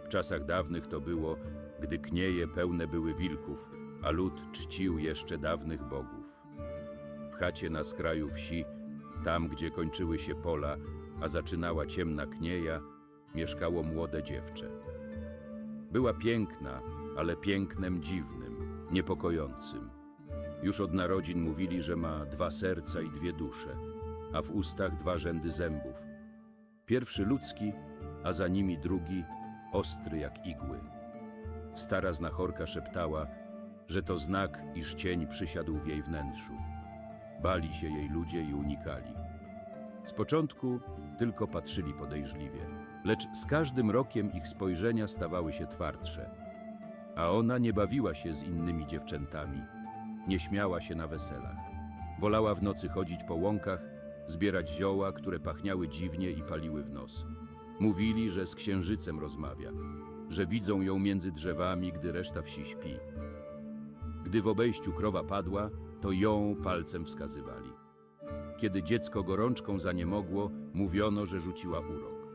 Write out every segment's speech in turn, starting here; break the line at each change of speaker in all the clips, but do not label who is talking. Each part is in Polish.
W czasach dawnych to było, gdy knieje pełne były wilków, a lud czcił jeszcze dawnych bogów. W chacie na skraju wsi, tam gdzie kończyły się pola, a zaczynała ciemna knieja, mieszkało młode dziewczę. Była piękna, ale pięknem dziwnym, niepokojącym. Już od narodzin mówili, że ma 2 serca i 2 dusze, a w ustach 2 rzędy zębów. Pierwszy ludzki, a za nimi drugi, ostry jak igły. Stara znachorka szeptała, że to znak, iż cień przysiadł w jej wnętrzu. Bali się jej ludzie i unikali. Z początku tylko patrzyli podejrzliwie, lecz z każdym rokiem ich spojrzenia stawały się twardsze. A ona nie bawiła się z innymi dziewczętami, nie śmiała się na weselach. Wolała w nocy chodzić po łąkach, zbierać zioła, które pachniały dziwnie i paliły w nos. Mówili, że z księżycem rozmawia, że widzą ją między drzewami, gdy reszta wsi śpi. Gdy w obejściu krowa padła, to ją palcem wskazywali. Kiedy dziecko gorączką zaniemogło, mówiono, że rzuciła urok.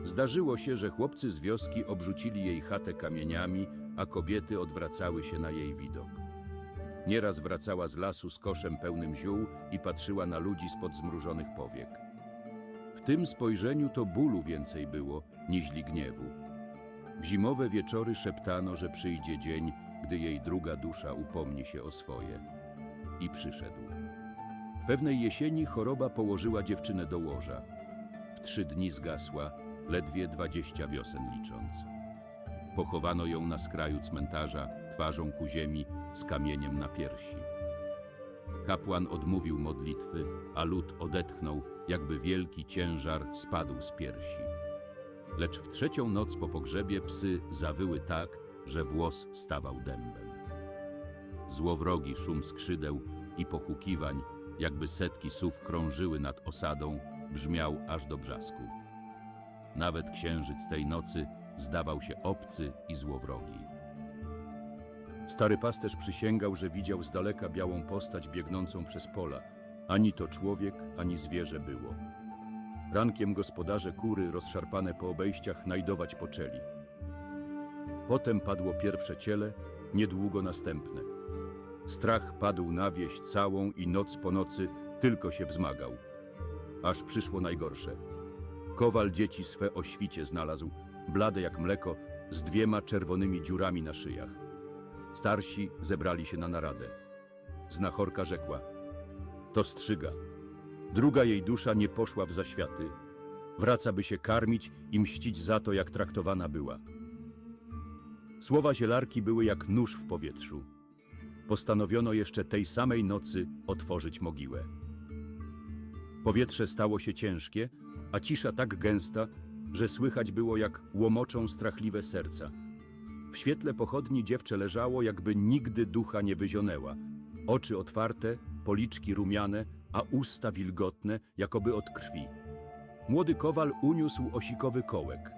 Zdarzyło się, że chłopcy z wioski obrzucili jej chatę kamieniami, a kobiety odwracały się na jej widok. Nieraz wracała z lasu z koszem pełnym ziół i patrzyła na ludzi spod zmrużonych powiek. W tym spojrzeniu to bólu więcej było, niźli gniewu. W zimowe wieczory szeptano, że przyjdzie dzień, gdy jej druga dusza upomni się o swoje. I przyszedł. Pewnej jesieni choroba położyła dziewczynę do łoża. W 3 dni zgasła, ledwie 20 wiosen licząc. Pochowano ją na skraju cmentarza, twarzą ku ziemi, z kamieniem na piersi. Kapłan odmówił modlitwy, a lud odetchnął, jakby wielki ciężar spadł z piersi. Lecz w 3. noc po pogrzebie psy zawyły tak, że włos stawał dębem. Złowrogi szum skrzydeł i pochukiwań, jakby setki sów krążyły nad osadą, brzmiał aż do brzasku. Nawet księżyc tej nocy zdawał się obcy i złowrogi. Stary pasterz przysięgał, że widział z daleka białą postać biegnącą przez pola. Ani to człowiek, ani zwierzę było. Rankiem gospodarze kury, rozszarpane po obejściach, znajdować poczęli. Potem padło pierwsze ciele, niedługo następne. Strach padł na wieś całą i noc po nocy tylko się wzmagał. Aż przyszło najgorsze. Kowal dzieci swe o świcie znalazł, blade jak mleko, z 2 czerwonymi dziurami na szyjach. Starsi zebrali się na naradę. Znachorka rzekła: to strzyga. Druga jej dusza nie poszła w zaświaty. Wraca, by się karmić i mścić za to, jak traktowana była. Słowa zielarki były jak nóż w powietrzu. Postanowiono jeszcze tej samej nocy otworzyć mogiłę. Powietrze stało się ciężkie, a cisza tak gęsta, że słychać było, jak łomoczą strachliwe serca. W świetle pochodni dziewczę leżało, jakby nigdy ducha nie wyzionęła. Oczy otwarte, policzki rumiane, a usta wilgotne, jakoby od krwi. Młody kowal uniósł osikowy kołek.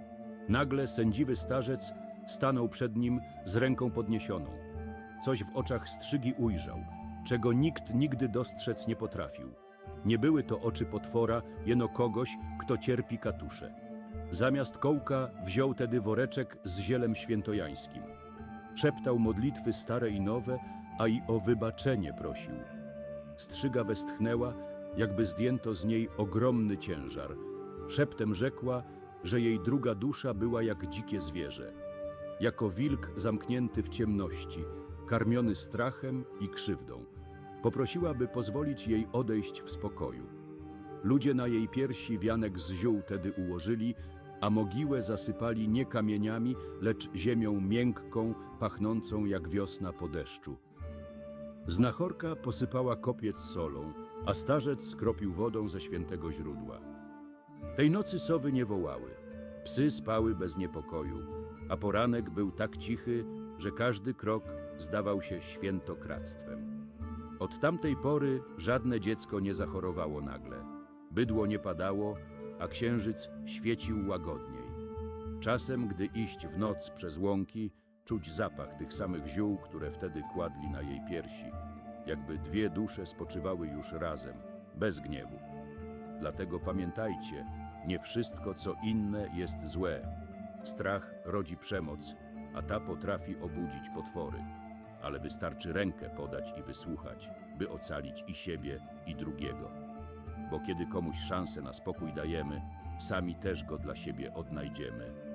Nagle sędziwy starzec stanął przed nim z ręką podniesioną. Coś w oczach strzygi ujrzał, czego nikt nigdy dostrzec nie potrafił. Nie były to oczy potwora, jeno kogoś, kto cierpi katusze. Zamiast kołka wziął tedy woreczek z zielem świętojańskim. Szeptał modlitwy stare i nowe, a i o wybaczenie prosił. Strzyga westchnęła, jakby zdjęto z niej ogromny ciężar. Szeptem rzekła, że jej druga dusza była jak dzikie zwierzę. Jako wilk zamknięty w ciemności, karmiony strachem i krzywdą. Poprosiła, by pozwolić jej odejść w spokoju. Ludzie na jej piersi wianek z ziół tedy ułożyli, a mogiłę zasypali nie kamieniami, lecz ziemią miękką, pachnącą jak wiosna po deszczu. Znachorka posypała kopiec solą, a starzec skropił wodą ze świętego źródła. Tej nocy sowy nie wołały. Psy spały bez niepokoju, a poranek był tak cichy, że każdy krok zdawał się świętokradztwem. Od tamtej pory żadne dziecko nie zachorowało nagle. Bydło nie padało, a księżyc świecił łagodniej. Czasem, gdy iść w noc przez łąki, czuć zapach tych samych ziół, które wtedy kładli na jej piersi, jakby 2 dusze spoczywały już razem, bez gniewu. Dlatego pamiętajcie, nie wszystko, co inne, jest złe. Strach rodzi przemoc, a ta potrafi obudzić potwory. Ale wystarczy rękę podać i wysłuchać, by ocalić i siebie, i drugiego. Bo kiedy komuś szansę na spokój dajemy, sami też go dla siebie odnajdziemy.